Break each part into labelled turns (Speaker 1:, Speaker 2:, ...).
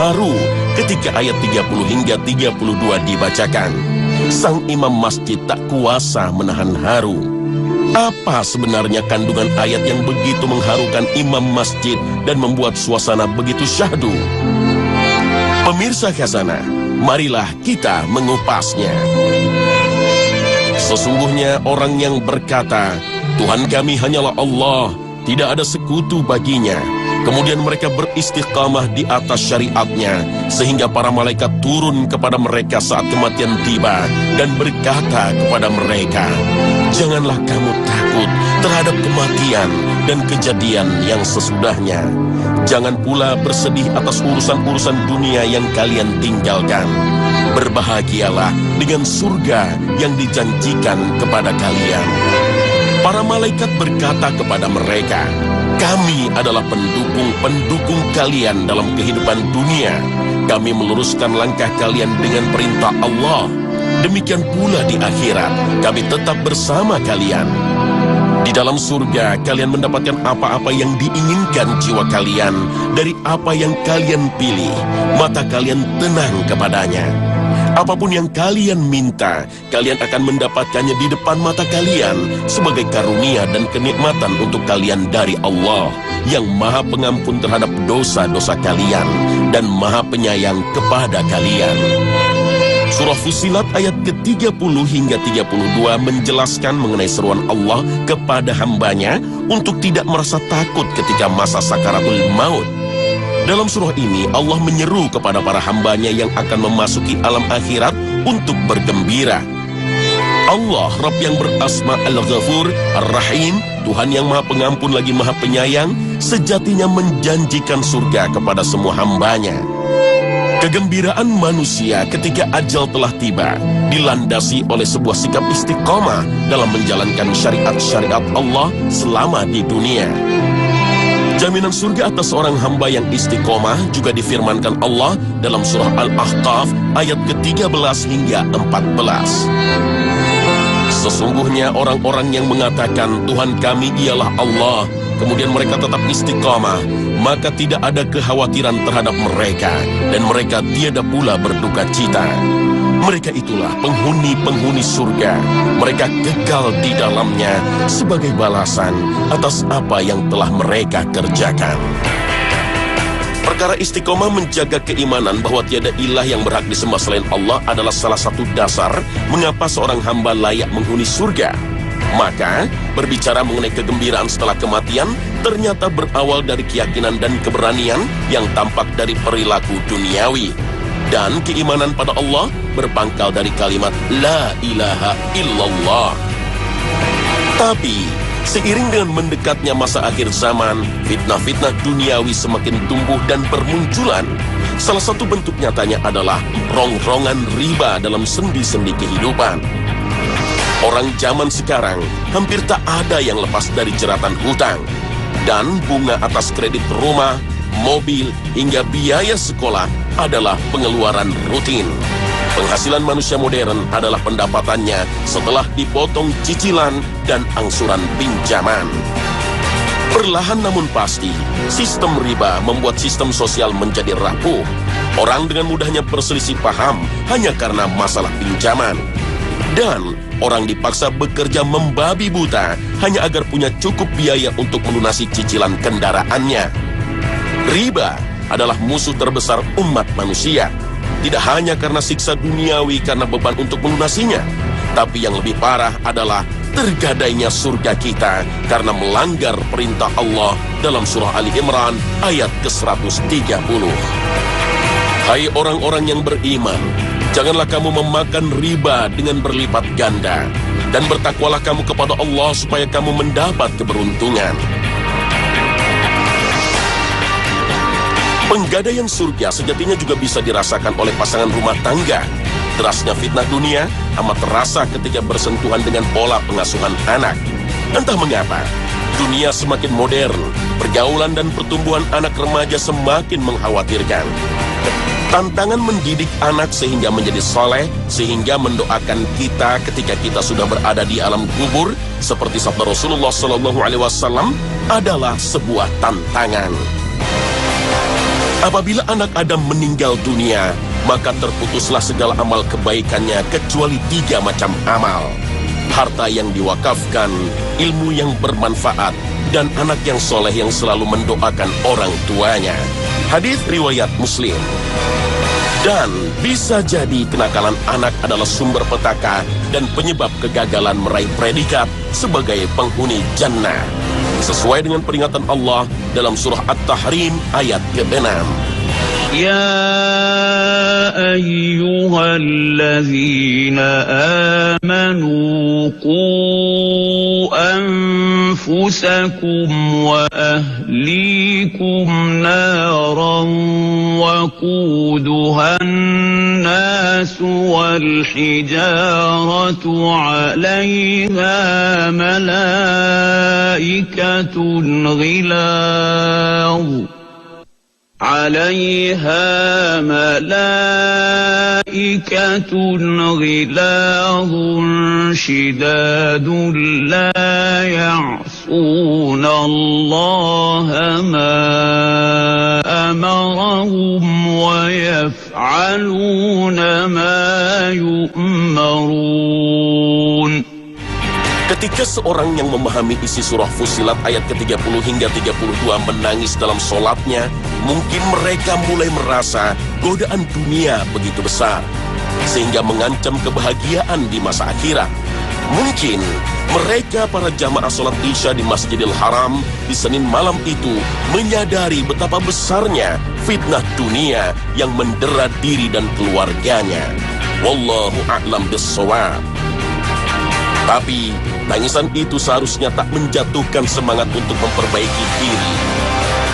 Speaker 1: haru ketika ayat 30 hingga 32 dibacakan. Sang imam masjid tak kuasa menahan haru. Apa sebenarnya kandungan ayat yang begitu mengharukan imam masjid dan membuat suasana begitu syahdu? Pemirsa Khazanah, marilah kita mengupasnya. Sesungguhnya orang yang berkata, Tuhan kami hanyalah Allah, tidak ada sekutu baginya. Kemudian mereka beristiqamah di atas syariatnya, sehingga para malaikat turun kepada mereka saat kematian tiba dan berkata kepada mereka, janganlah kamu takut terhadap kematian dan kejadian yang sesudahnya. Jangan pula bersedih atas urusan-urusan dunia yang kalian tinggalkan. Berbahagialah dengan surga yang dijanjikan kepada kalian. Para malaikat berkata kepada mereka, kami adalah pendukung-pendukung kalian dalam kehidupan dunia. Kami meluruskan langkah kalian dengan perintah Allah. Demikian pula di akhirat, kami tetap bersama kalian. Di dalam surga, kalian mendapatkan apa-apa yang diinginkan jiwa kalian dari apa yang kalian pilih. Mata kalian tenang kepadanya. Apapun yang kalian minta, kalian akan mendapatkannya di depan mata kalian sebagai karunia dan kenikmatan untuk kalian dari Allah yang Maha Pengampun terhadap dosa-dosa kalian dan Maha Penyayang kepada kalian. Surah Fussilat ayat ke-30 hingga 32 menjelaskan mengenai seruan Allah kepada hambanya untuk tidak merasa takut ketika masa sakaratul maut. Dalam surah ini, Allah menyeru kepada para hambanya yang akan memasuki alam akhirat untuk bergembira. Allah, Rabb yang berasma Al-Ghafur, Ar-Rahim, Tuhan yang Maha Pengampun lagi Maha Penyayang, sejatinya menjanjikan surga kepada semua hambanya. Kegembiraan manusia ketika ajal telah tiba, dilandasi oleh sebuah sikap istiqomah dalam menjalankan syariat-syariat Allah selama di dunia. Jaminan surga atas orang hamba yang istiqomah juga difirmankan Allah dalam surah Al-Ahqaf ayat ke-13 hingga 14. Sesungguhnya orang-orang yang mengatakan Tuhan kami ialah Allah, kemudian mereka tetap istiqamah, maka tidak ada kekhawatiran terhadap mereka, dan mereka tiada pula berduka cita. Mereka itulah penghuni-penghuni surga. Mereka kekal di dalamnya sebagai balasan atas apa yang telah mereka kerjakan. Perkara istiqomah menjaga keimanan bahwa tiada ilah yang berhak disembah selain Allah adalah salah satu dasar mengapa seorang hamba layak menghuni surga. Maka, berbicara mengenai kegembiraan setelah kematian ternyata berawal dari keyakinan dan keberanian yang tampak dari perilaku duniawi. Dan keimanan pada Allah berpangkal dari kalimat La ilaha illallah. Tapi, seiring dengan mendekatnya masa akhir zaman, fitnah-fitnah duniawi semakin tumbuh dan bermunculan. Salah satu bentuk nyatanya adalah rongrongan riba dalam sendi-sendi kehidupan. Orang zaman sekarang hampir tak ada yang lepas dari jeratan hutang. Dan bunga atas kredit rumah, mobil, hingga biaya sekolah adalah pengeluaran rutin. Penghasilan manusia modern adalah pendapatannya setelah dipotong cicilan dan angsuran pinjaman. Perlahan namun pasti, sistem riba membuat sistem sosial menjadi rapuh. Orang dengan mudahnya berselisih paham hanya karena masalah pinjaman. Dan orang dipaksa bekerja membabi buta hanya agar punya cukup biaya untuk melunasi cicilan kendaraannya. Riba adalah musuh terbesar umat manusia. Tidak hanya karena siksa duniawi karena beban untuk melunasinya, tapi yang lebih parah adalah tergadainya surga kita karena melanggar perintah Allah dalam surah Ali Imran ayat ke-130. Hai orang-orang yang beriman, janganlah kamu memakan riba dengan berlipat ganda, dan bertakwalah kamu kepada Allah supaya kamu mendapat keberuntungan. Penggadaian surga sejatinya juga bisa dirasakan oleh pasangan rumah tangga. Derasnya fitnah dunia amat terasa ketika bersentuhan dengan pola pengasuhan anak. Entah mengapa, dunia semakin modern, pergaulan dan pertumbuhan anak remaja semakin mengkhawatirkan. Tantangan mendidik anak sehingga menjadi soleh, sehingga mendoakan kita ketika kita sudah berada di alam kubur, seperti sabda Rasulullah SAW, adalah sebuah tantangan. Apabila anak Adam meninggal dunia, maka terputuslah segala amal kebaikannya kecuali 3 macam amal. Harta yang diwakafkan, ilmu yang bermanfaat, dan anak yang soleh yang selalu mendoakan orang tuanya. Hadis riwayat Muslim. Dan bisa jadi kenakalan anak adalah sumber petaka dan penyebab kegagalan meraih predikat sebagai penghuni jannah. Sesuai dengan peringatan Allah dalam surah At-Tahrim ayat ke-6.
Speaker 2: يا أيها الذين آمنوا قوا أنفسكم وأهليكم نارا وقودها الناس والحجارة عليها ملائكة غلاظ شداد لا يعصون الله ما أمرهم ويفعلون ما يؤمرون.
Speaker 1: Ketika seorang yang memahami isi surah Fussilat ayat ke-30 hingga 32 menangis dalam sholatnya, mungkin mereka mulai merasa godaan dunia begitu besar, sehingga mengancam kebahagiaan di masa akhirat. Mungkin mereka para jamaah sholat Isya di Masjidil Haram di Senin malam itu menyadari betapa besarnya fitnah dunia yang mendera diri dan keluarganya. Wallahu a'lam bis-shawab. Tapi tangisan itu seharusnya tak menjatuhkan semangat untuk memperbaiki diri.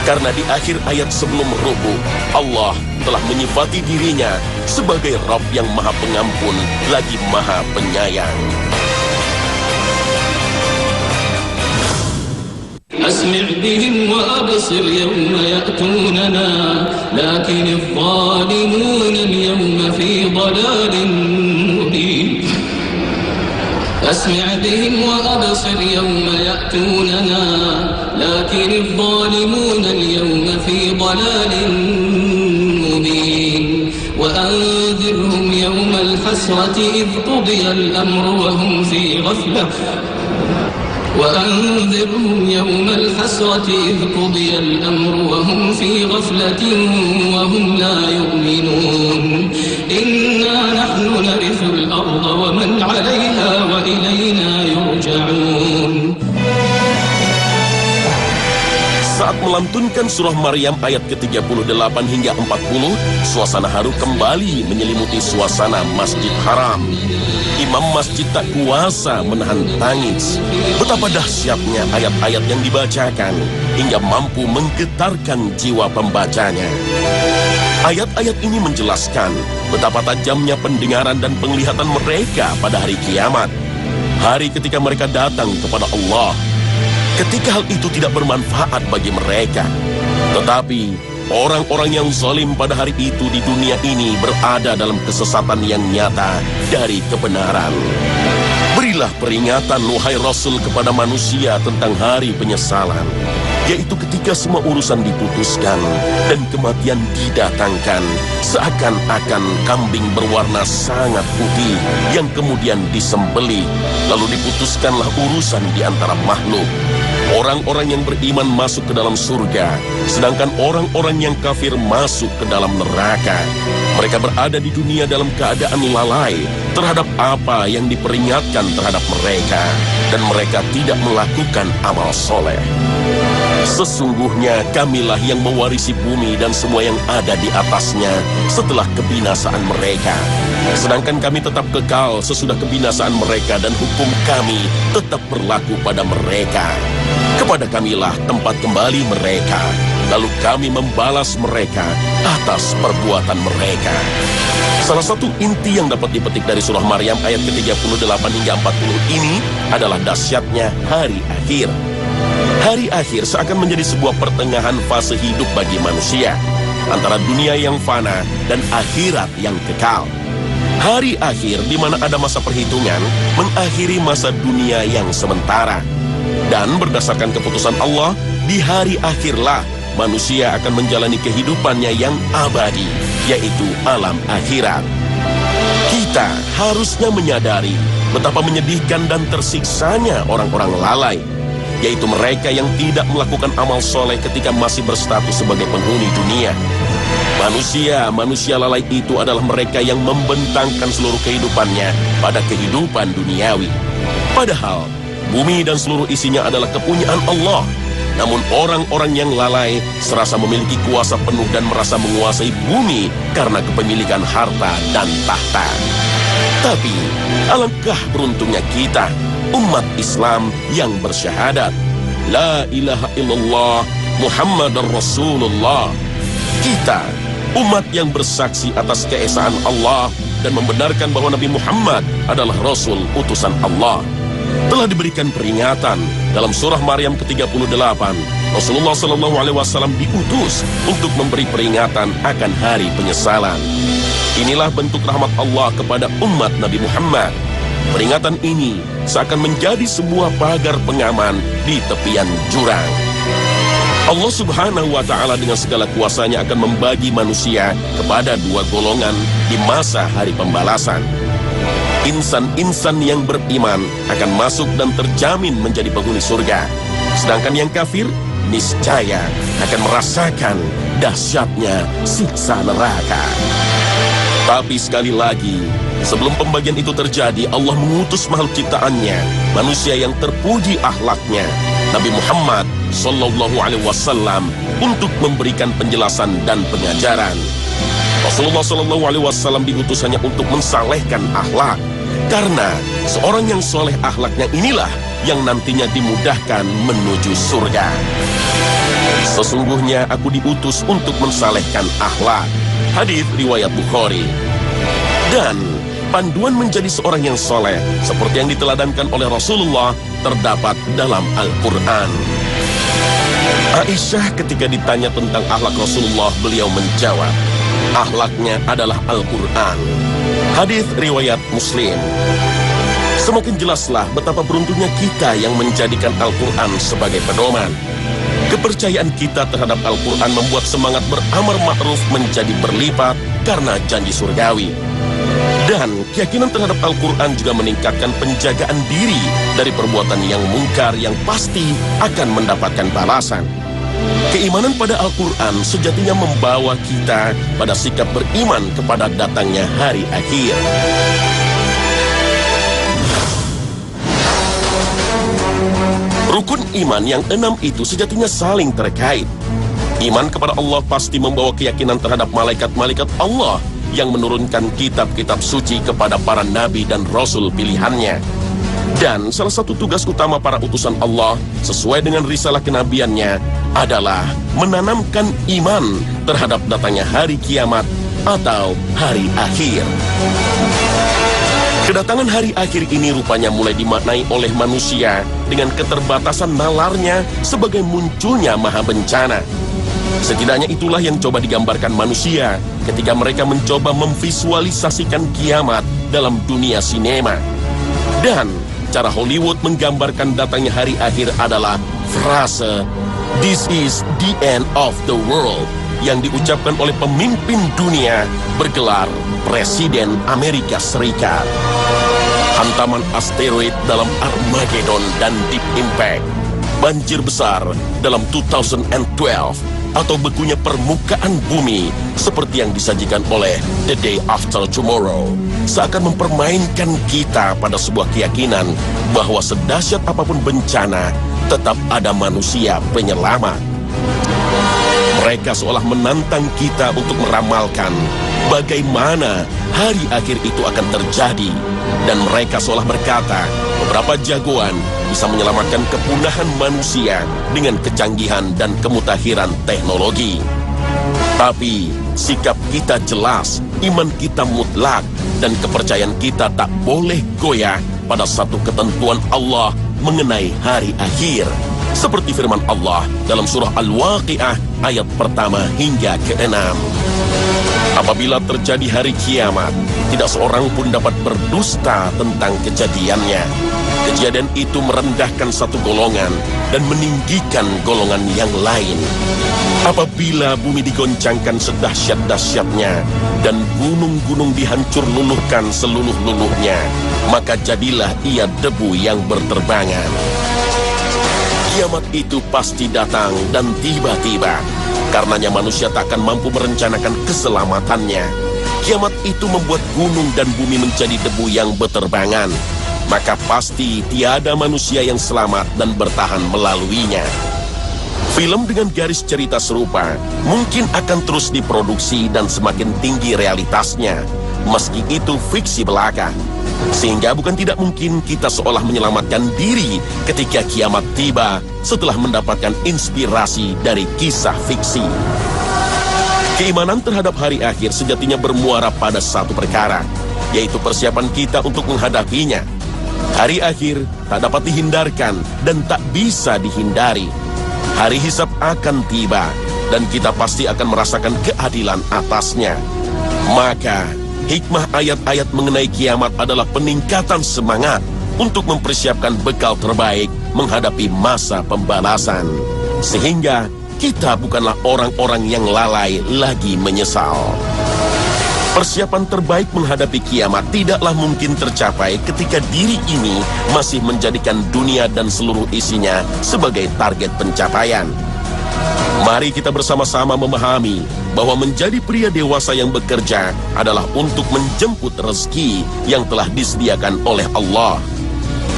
Speaker 1: Karena di akhir ayat sebelum ruku, Allah telah menyifati dirinya sebagai Rabb yang Maha Pengampun lagi Maha Penyayang.
Speaker 3: أسمع بهم وأبصر يوم يأتوننا لكن الظالمون اليوم في ضلال مبين أسمع بهم وأبصر يوم يأتوننا لكن الظالمون اليوم في ضلال مبين وأنذرهم يوم الحسرة إذ قضي الأمر وهم في غفلة وأنذرهم يوم الحسرة إذ قضي الأمر وهم في غفلة وهم لا يؤمنون إنا نحن نرث الأرض ومن عليها وإلينا يرجعون.
Speaker 1: Saat melantunkan surah Maryam ayat ke-38 hingga 40, suasana haru kembali menyelimuti suasana Masjid Haram. Imam masjid tak kuasa menahan tangis. Betapa dahsyatnya ayat-ayat yang dibacakan hingga mampu menggetarkan jiwa pembacanya. Ayat-ayat ini menjelaskan betapa tajamnya pendengaran dan penglihatan mereka pada hari kiamat. Hari ketika mereka datang kepada Allah. Ketika hal itu tidak bermanfaat bagi mereka. Tetapi orang-orang yang zalim pada hari itu di dunia ini berada dalam kesesatan yang nyata dari kebenaran. Berilah peringatan wahai Rasul kepada manusia tentang hari penyesalan, yaitu ketika semua urusan diputuskan dan kematian didatangkan, seakan-akan kambing berwarna sangat putih yang kemudian disembelih, lalu diputuskanlah urusan di antara makhluk. Orang-orang yang beriman masuk ke dalam surga, sedangkan orang-orang yang kafir masuk ke dalam neraka. Mereka berada di dunia dalam keadaan lalai terhadap apa yang diperingatkan terhadap mereka, dan mereka tidak melakukan amal soleh. Sesungguhnya kamilah yang mewarisi bumi dan semua yang ada di atasnya setelah kebinasaan mereka. Sedangkan kami tetap kekal sesudah kebinasaan mereka dan hukum kami tetap berlaku pada mereka. Kepada kamilah tempat kembali mereka, lalu kami membalas mereka atas perbuatan mereka. Salah satu inti yang dapat dipetik dari surah Maryam ayat ke-38 hingga 40 ini adalah dahsyatnya hari akhir. Hari akhir seakan menjadi sebuah pertengahan fase hidup bagi manusia, antara dunia yang fana dan akhirat yang kekal. Hari akhir di mana ada masa perhitungan mengakhiri masa dunia yang sementara. Dan berdasarkan keputusan Allah, di hari akhirlah manusia akan menjalani kehidupannya yang abadi, yaitu alam akhirat. Kita harusnya menyadari betapa menyedihkan dan tersiksanya orang-orang lalai, yaitu mereka yang tidak melakukan amal soleh ketika masih berstatus sebagai penghuni dunia. Manusia lalai itu adalah mereka yang membentangkan seluruh kehidupannya pada kehidupan duniawi. Padahal, bumi dan seluruh isinya adalah kepunyaan Allah. Namun orang-orang yang lalai serasa memiliki kuasa penuh dan merasa menguasai bumi karena kepemilikan harta dan tahta. Tapi, alangkah beruntungnya kita, umat Islam yang bersyahadat, La ilaha illallah Muhammadar Rasulullah. Kita, umat yang bersaksi atas keesaan Allah dan membenarkan bahwa Nabi Muhammad adalah Rasul utusan Allah, telah diberikan peringatan dalam surah Maryam ke-38. Rasulullah SAW diutus untuk memberi peringatan akan hari penyesalan. Inilah bentuk rahmat Allah kepada umat Nabi Muhammad. Peringatan ini seakan menjadi sebuah pagar pengaman di tepian jurang. Allah Subhanahu wa Ta'ala dengan segala kuasanya akan membagi manusia kepada dua golongan di masa hari pembalasan. Insan-insan yang beriman akan masuk dan terjamin menjadi penghuni surga. Sedangkan yang kafir niscaya akan merasakan dahsyatnya siksa neraka. Tapi sekali lagi, sebelum pembagian itu terjadi, Allah mengutus makhluk ciptaannya, manusia yang terpuji akhlaknya, Nabi Muhammad SAW, untuk memberikan penjelasan dan pengajaran. Rasulullah SAW diutus hanya untuk mensalehkan akhlak, karena seorang yang soleh akhlaknya inilah yang nantinya dimudahkan menuju surga. Sesungguhnya aku diutus untuk mensalehkan akhlak. Hadis riwayat Bukhari. Dan panduan menjadi seorang yang soleh seperti yang diteladankan oleh Rasulullah terdapat dalam Al-Quran. Aisyah ketika ditanya tentang akhlak Rasulullah, beliau menjawab, akhlaknya adalah Al-Quran. Hadis riwayat Muslim. Semakin jelaslah betapa beruntungnya kita yang menjadikan Al-Quran sebagai pedoman. Kepercayaan kita terhadap Al-Quran membuat semangat beramar ma'ruf menjadi berlipat karena janji surgawi. Dan keyakinan terhadap Al-Quran juga meningkatkan penjagaan diri dari perbuatan yang mungkar yang pasti akan mendapatkan balasan. Keimanan pada Al-Quran sejatinya membawa kita pada sikap beriman kepada datangnya hari akhir. Rukun iman yang 6 itu sejatinya saling terkait. Iman kepada Allah pasti membawa keyakinan terhadap malaikat-malaikat Allah yang menurunkan kitab-kitab suci kepada para nabi dan rasul pilihannya. Dan salah satu tugas utama para utusan Allah sesuai dengan risalah kenabiannya adalah menanamkan iman terhadap datangnya hari kiamat atau hari akhir. Kedatangan hari akhir ini rupanya mulai dimaknai oleh manusia dengan keterbatasan nalarnya sebagai munculnya maha bencana. Setidaknya itulah yang coba digambarkan manusia ketika mereka mencoba memvisualisasikan kiamat dalam dunia sinema. Dan cara Hollywood menggambarkan datangnya hari akhir adalah frase "This is the end of the world" yang diucapkan oleh pemimpin dunia bergelar Presiden Amerika Serikat. Hantaman asteroid dalam Armageddon dan Deep Impact, banjir besar dalam 2012, atau bekunya permukaan bumi seperti yang disajikan oleh The Day After Tomorrow seakan mempermainkan kita pada sebuah keyakinan bahwa sedahsyat apapun bencana tetap ada manusia penyelamat. Mereka seolah menantang kita untuk meramalkan bagaimana hari akhir itu akan terjadi. Dan mereka seolah berkata, beberapa jagoan bisa menyelamatkan kepunahan manusia dengan kecanggihan dan kemutakhiran teknologi. Tapi sikap kita jelas, iman kita mutlak, dan kepercayaan kita tak boleh goyah pada satu ketentuan Allah mengenai hari akhir. Seperti firman Allah dalam surah Al-Waqi'ah ayat pertama hingga ke-6. Apabila terjadi hari kiamat, tidak seorang pun dapat berdusta tentang kejadiannya. Kejadian itu merendahkan satu golongan dan meninggikan golongan yang lain. Apabila bumi digoncangkan sedahsyat-dahsyatnya dan gunung-gunung dihancur luluhkan seluruh-luluhnya, maka jadilah ia debu yang berterbangan. Kiamat itu pasti datang dan tiba-tiba. Karenanya manusia tak akan mampu merencanakan keselamatannya. Kiamat itu membuat gunung dan bumi menjadi debu yang berterbangan. Maka pasti tiada manusia yang selamat dan bertahan melaluinya. Film dengan garis cerita serupa mungkin akan terus diproduksi dan semakin tinggi realitasnya, meski itu fiksi belaka. Sehingga bukan tidak mungkin kita seolah menyelamatkan diri ketika kiamat tiba setelah mendapatkan inspirasi dari kisah fiksi. Keimanan terhadap hari akhir sejatinya bermuara pada satu perkara, yaitu persiapan kita untuk menghadapinya. Hari akhir tak dapat dihindarkan dan tak bisa dihindari. Hari hisab akan tiba dan kita pasti akan merasakan keadilan atasnya. Maka hikmah ayat-ayat mengenai kiamat adalah peningkatan semangat untuk mempersiapkan bekal terbaik menghadapi masa pembalasan. Sehingga kita bukanlah orang-orang yang lalai lagi menyesal. Persiapan terbaik menghadapi kiamat tidaklah mungkin tercapai ketika diri ini masih menjadikan dunia dan seluruh isinya sebagai target pencapaian. Mari kita bersama-sama memahami bahwa menjadi pria dewasa yang bekerja adalah untuk menjemput rezeki yang telah disediakan oleh Allah.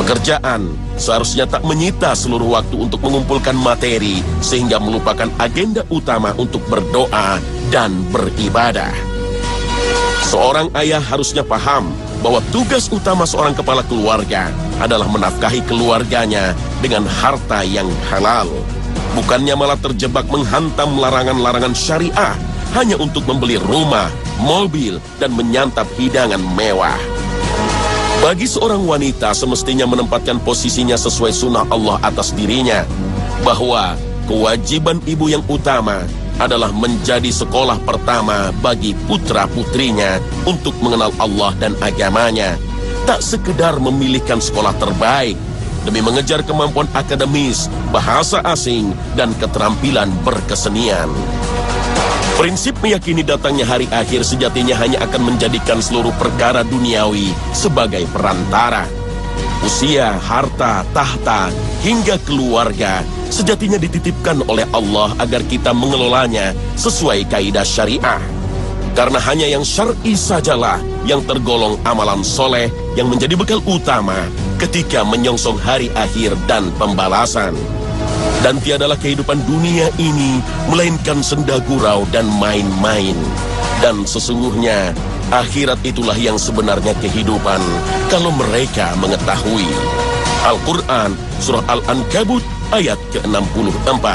Speaker 1: Pekerjaan seharusnya tak menyita seluruh waktu untuk mengumpulkan materi sehingga melupakan agenda utama untuk berdoa dan beribadah. Seorang ayah harusnya paham bahwa tugas utama seorang kepala keluarga adalah menafkahi keluarganya dengan harta yang halal. Bukannya malah terjebak menghantam larangan-larangan syariah hanya untuk membeli rumah, mobil, dan menyantap hidangan mewah. Bagi seorang wanita semestinya menempatkan posisinya sesuai sunnah Allah atas dirinya, bahwa kewajiban ibu yang utama adalah menjadi sekolah pertama bagi putra-putrinya untuk mengenal Allah dan agamanya. Tak sekedar memilihkan sekolah terbaik demi mengejar kemampuan akademis, bahasa asing, dan keterampilan berkesenian. Prinsip meyakini datangnya hari akhir sejatinya hanya akan menjadikan seluruh perkara duniawi sebagai perantara. Usia, harta, tahta, hingga keluarga sejatinya dititipkan oleh Allah agar kita mengelolanya sesuai kaidah syariah. Karena hanya yang syar'i sajalah yang tergolong amalan soleh yang menjadi bekal utama ketika menyongsong hari akhir dan pembalasan. Dan tiadalah kehidupan dunia ini melainkan senda gurau dan main-main. Dan sesungguhnya akhirat itulah yang sebenarnya kehidupan kalau mereka mengetahui. Al-Quran surah Al-Ankabut ayat ke-64.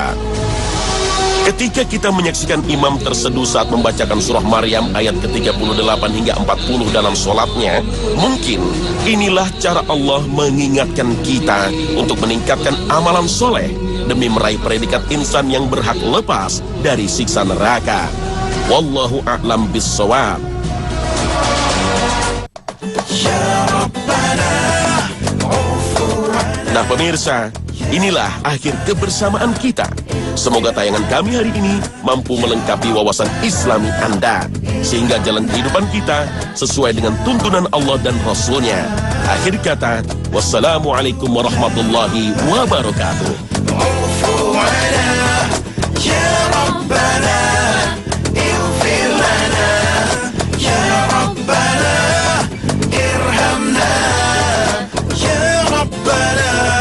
Speaker 1: Ketika kita menyaksikan imam terseduh saat membacakan surah Maryam ayat ke-38 hingga 40 dalam sholatnya, mungkin inilah cara Allah mengingatkan kita untuk meningkatkan amalan soleh demi meraih predikat insan yang berhak lepas dari siksa neraka. Wallahu a'lam bis-shawab. Nah pemirsa, inilah akhir kebersamaan kita. Semoga tayangan kami hari ini mampu melengkapi wawasan Islami Anda, sehingga jalan kehidupan kita sesuai dengan tuntunan Allah dan Rasul-Nya. Akhir kata, wassalamualaikum warahmatullahi wabarakatuh.